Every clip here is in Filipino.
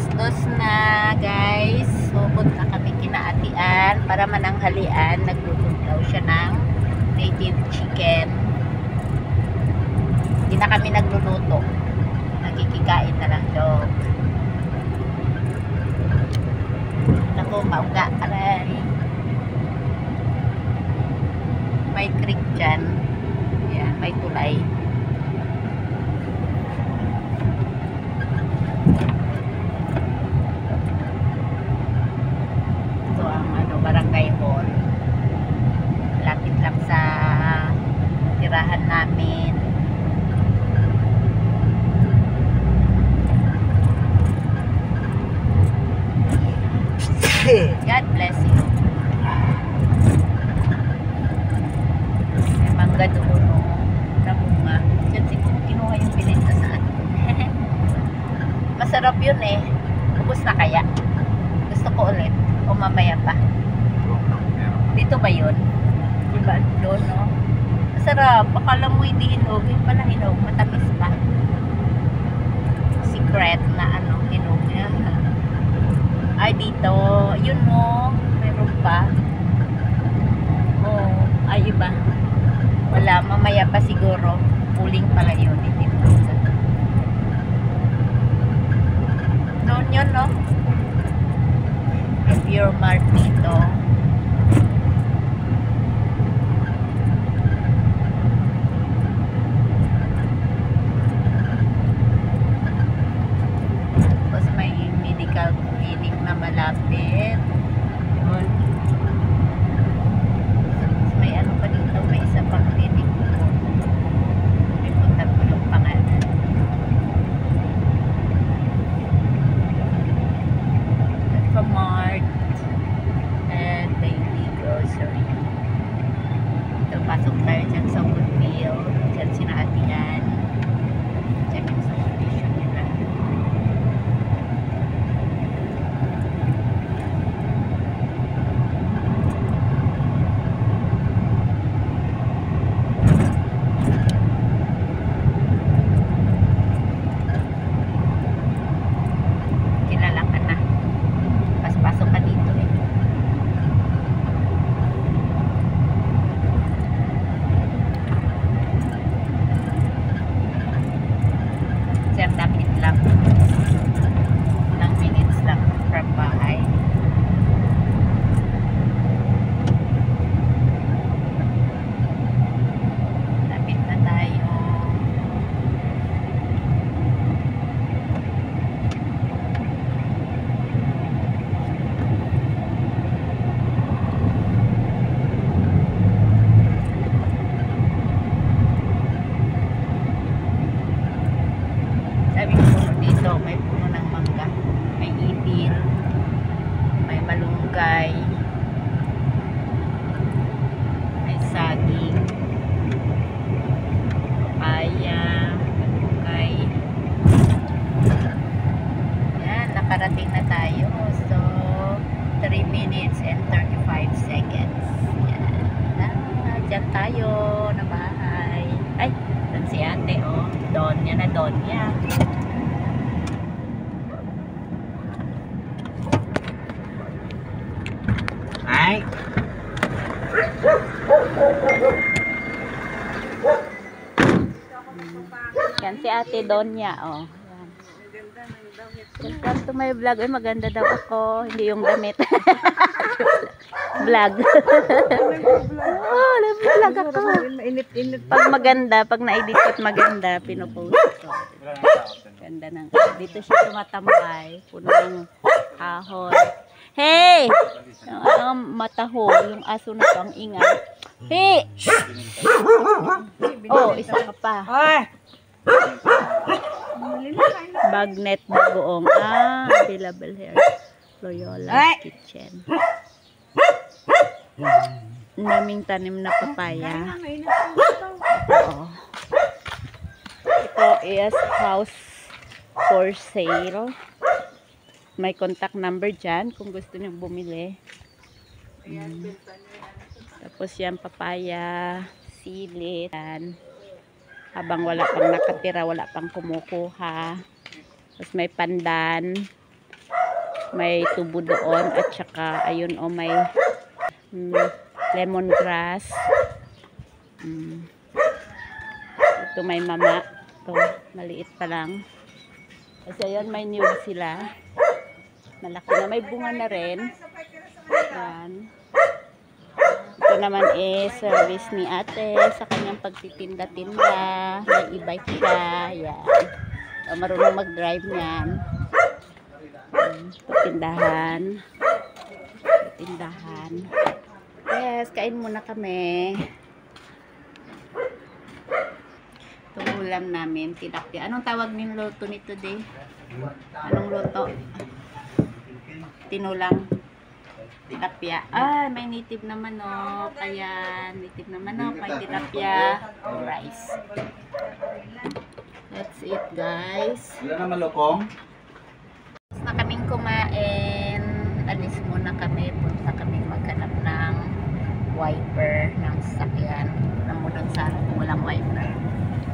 Alas 2 na guys. Pupunta kami kinaatian para mananghalian. Nagluto daw siya ng native chicken. Hindi na kami nagluluto. Nagkikikain na lang daw. Naku, mauga. Aray. May creek dyan. Yan, may tulay. Ito ang barangay hall. Lapit lang sa tirahan namin. God bless you. May mangga doon, no? Namunga. Diyan siguro kinuha yung binenta sa atin. Masarap yun eh. Ubus na kaya? Gusto ko ulit. O mamaya pa. Dito ba yun? Diba? Doon, no? Masarap. Akala mo hindi hinog. Yung pala hinog. Matamis pa. Secret na hinog niya. Ay, dito. Yun mo. Meron pa. Oh, ay iba. Wala. Mamaya pa siguro. Puling pala yun. Hindi pa. Doon yun, no? Pure Mart dito. Tapos may medical clinic na malapit. Yun. Tapos may pa dito. May isa pang clinic. May punta ko yung pangalan. Mart and daily grocery. Ito, pasok tayo dyan sa Woodfield. Dyan sinaatian. Dyan yung subdivision nila. Kilala ka na. Pasok ka dito eh. Sir, tapit lang. Ilang minutes lang from bahay. Lapit na tayo. Sabi ko dito, may puno ng mangga, may ipil, may malunggay, may saging, papaya, malunggay. Yan, nakarating na tayo. So, 3 minutes and 35 seconds. Yan. Dyan tayo na bahay. Ay, doon si ate, oh. Donya na Donya. Ay. Yan si ate Donya, oh. Welcome to my vlog. Ay, maganda daw ako. Hindi yung damit. Vlog. Oh, vlog ako. Pag maganda, pag na-edit at maganda, pinupost ko. Ganda ng. Dito siya tumatambay. Puno ng kahon. Hey! Yung mataho, yung aso na to, ang ingay. Hey! Oh, isa ka pa. Bagnet bagoong. Available here. Loyola Kitchen. Naming tanim na papaya. Oo. Ito is house for sale. May contact number dyan kung gusto nyo bumili. Tapos yan, papaya, sili. Habang wala pang nakatira, wala pang kumukuha. Tapos may pandan. may tubo doon at saka ayun o may lemongrass. Ito may mama. Ito, maliit pa lang. Kasi ayun, may niyog sila. Malaki na, may bunga na rin. Yan. Ito naman is service ni ate sa kanyang pagtitinda-tinda. May e-bike siya. Yan. So, marunong mag-drive niyan. Tindahan. Tindahan. Yes, kain muna kami. Itong ulam namin, tilapia. Anong tawag ng luto nito, di? Anong luto? Tinulang. Tilapia. Ah, may native na manok. Ayan, native na manok. May tilapia. Rice. That's it, guys. Wala na malukong? Tapos na kaming kumain. Alis muna kami. Punta kami maghanap ng wiper ng sasakyan. Alam mo dun sa kung walang wiper.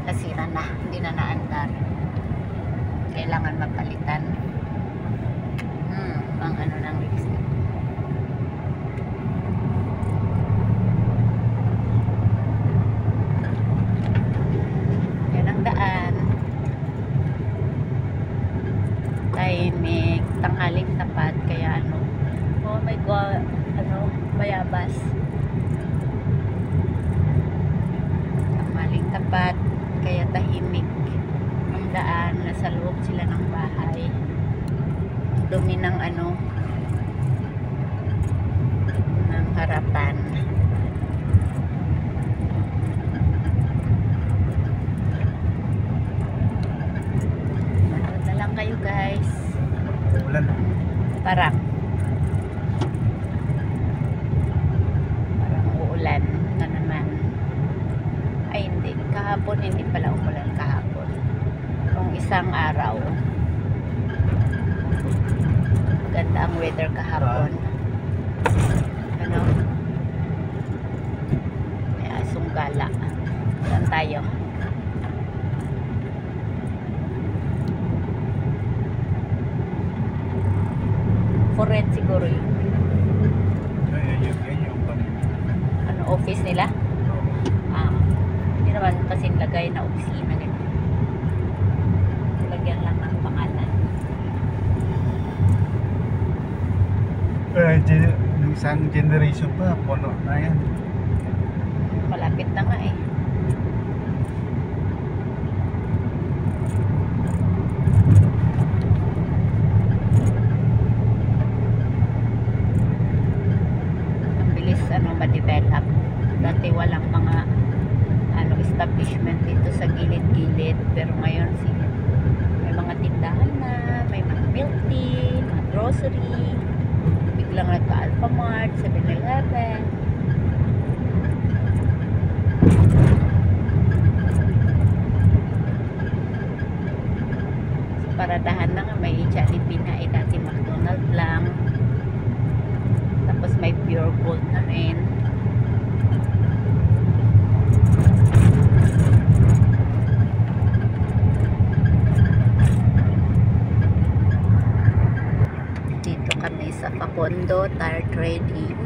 Nasira na. Hindi na naandar. Kailangan mapalitan. Pang ano ng lipstick. Yan ang daan. Tahimik. Tanghaling tapat. Kaya ano. Oh my God. Ano. Bayabas. Tanghaling tapat. Kaya tahimik. Ang daan. Nasa loob sila ng bahay. Dumi ng ano ng harapan. Manood na lang kayo, guys. Ulan. Parang uulan na naman. Ay hindi, kahapon hindi pala umulan kahapon. Kung isang araw ganda ang weather kahapon. Ano? May asong gala. Saan tayo? For rent siguro yun. Ano, office nila? Hindi naman kasi lagay na opisina nila. Lagyan lang ng pangalan. Isang generation pa, puno na yan. Malapit na nga eh. Ang bilis ma-develop. Dati walang mga establishment dito sa gilid-gilid, pero ngayon may mga tindahan na, may mga milk tea, mga grocery. Biglang nagka-Alpha Mart, 7-Eleven. Sa paradahan na nga, may Jollibee na, dati McDonald's lang. Tapos may Pure Gold na rin. Sa Papondo Tire Trading,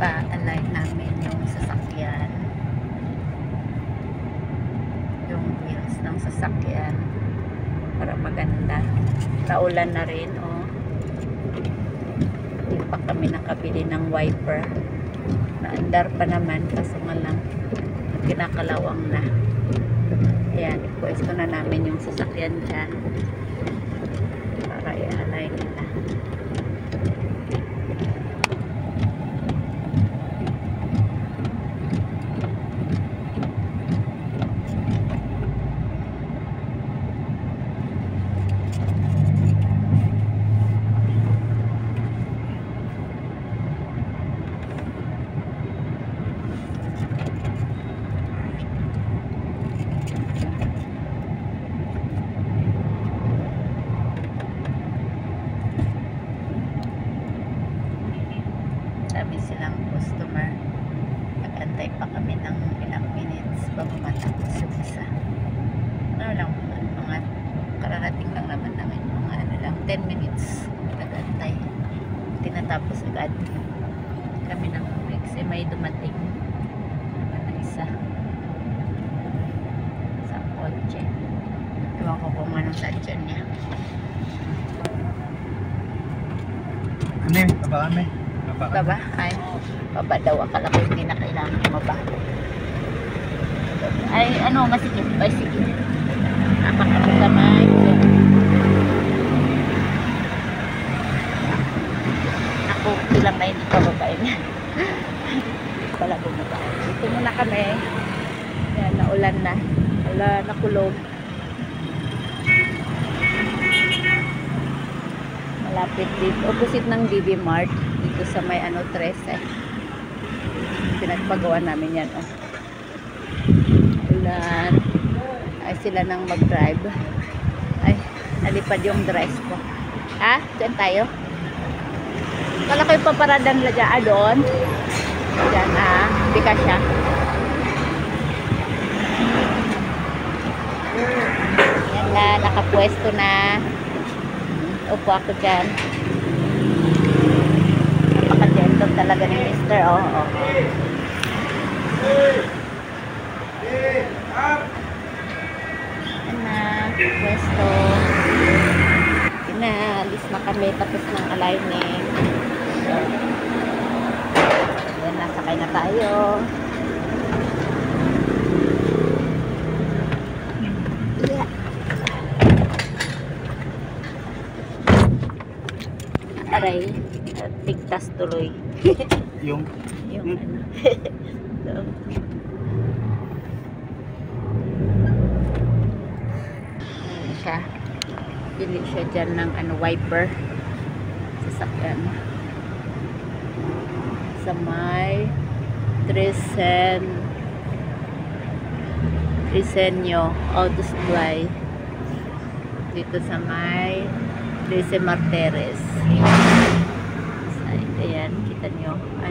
pa-align namin yung sasakyan, yung wheels ng sasakyan para maganda. Naulan na rin, oh. Hindi pa kami nakabili ng wiper. Naandar pa naman, kaso nga lang kinakalawang na. Ayan, ipwesto na namin yung sasakyan dyan para i-align nila. Dami silang customer. Nag-antay pa kami ng ilang minutes bago matapos yung isa. Ano lang, mga kararating lang naman namin, mga 10 minutes. tinatapos agad kami ng kasi may dumating na isa sa kotse. Ewan ko kung anong sadyan niya. Ano yun? Baba kami. Baba? Ay, baba daw. Akala ko hindi na kailangan bumaba. Ay, ano, masikip. Bicycle. Napakasamay. Ako, ilang na hindi pa babae na. Pala bumaba. Dito muna kami. Yan, naulan na. Wala, nakulog. Malapit dito. Opposite ng BB Mart. Dito sa may ano, 13. Pinagpagawa namin yan. Oh. Ulan. Ay, sila nang mag-drive. Ay, nalipad yung dress ko. Ha? Diyan tayo? Kala ko yung paparadan nila dyan. Doon. Diyan, hindi ka siya. Yan na, nakapwesto na. Upo ako dyan. Napaka-gentle talaga ni Mr. Oh. Yan na, pwesto. Alis na kami tapos ng aligning. Yan, nasakay na tayo. Yeah. Aray, tigtas tuloy. Yung Ano. So, siya. Bili siya dyan ng ano, wiper. Sasakyan. Sa may Trisenyo Auto Supply. Dito sa may Trece Martires. Ayan, kita nyo. Ay,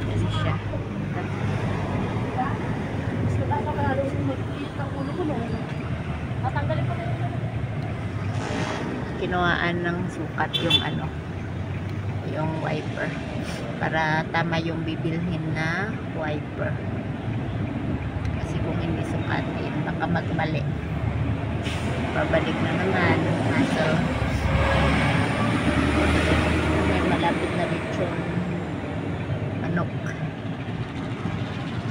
kasi siya. Kinuhaan ng sukat yung ano, yung wiper para tama yung bibilhin na wiper, kasi kung hindi sukatin baka magmali, babalik na naman. So may malapit na lechon manok,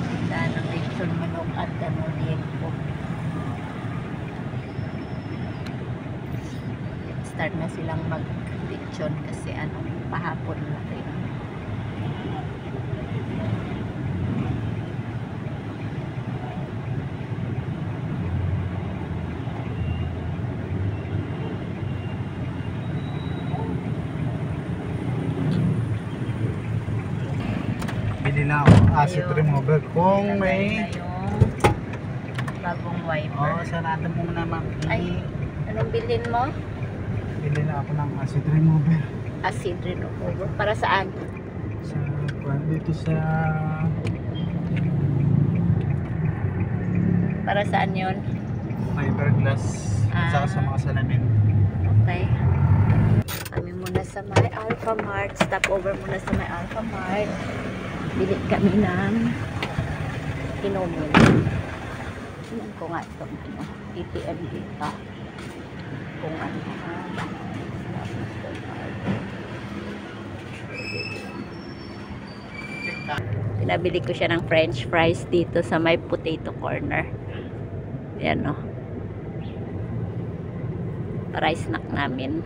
tinda ng lechon manok at liempo. Start na silang mag-lechon kasi ano, pahapon na rin. bili na ako acid remover kung may Bagong wiper. sarado mo naman. Ay, anong bilhin mo? Bili na ako ng acid remover. Acid remover. Para saan? Dito sa Para saan yun? fiberglass saka sa mga salamin. Okay. Kami muna sa may Alpha Mart. Stop over muna sa may Alpha Mart. Bili kami ng inumin. Tingnan ko nga itong ano, ATM dito. Kung ano. Pinabili ko siya ng french fries dito sa may potato corner. Yan o. Para snack namin.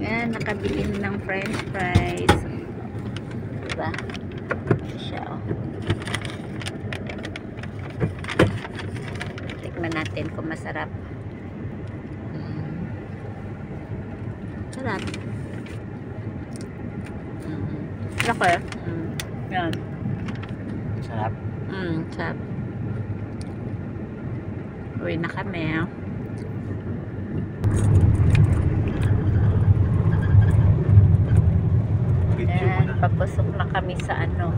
Yan, nakabili ng french fries. Diba? Siya o. Tikman natin kung masarap. Sarap. Laki. Yan. Sarap. Sarap. Uwi na kami. Yan, papasok na kami sa ano,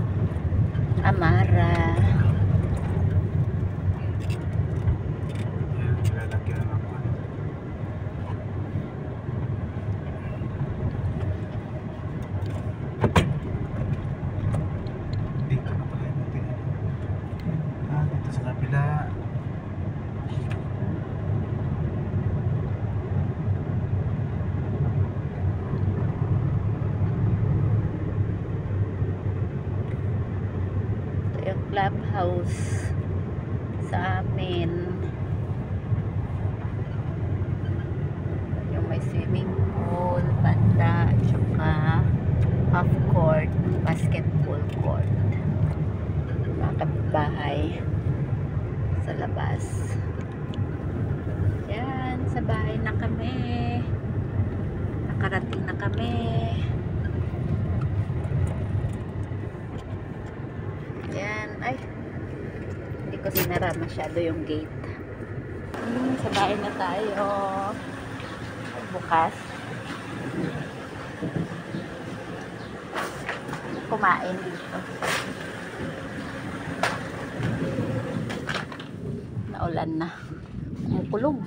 Amara. house sa amin. Yung may swimming pool, banda, tsaka half court, basketball court. Mga kapitbahay sa labas. Yan, sa bahay na kami. Nakarating na kami. Yan, ay, hindi ko sinara masyado yung gate. Sa bahay na tayo. Bukas. Kumain dito. Naulan na. Kumukulog.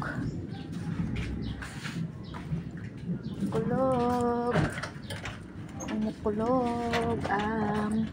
Kumukulog ang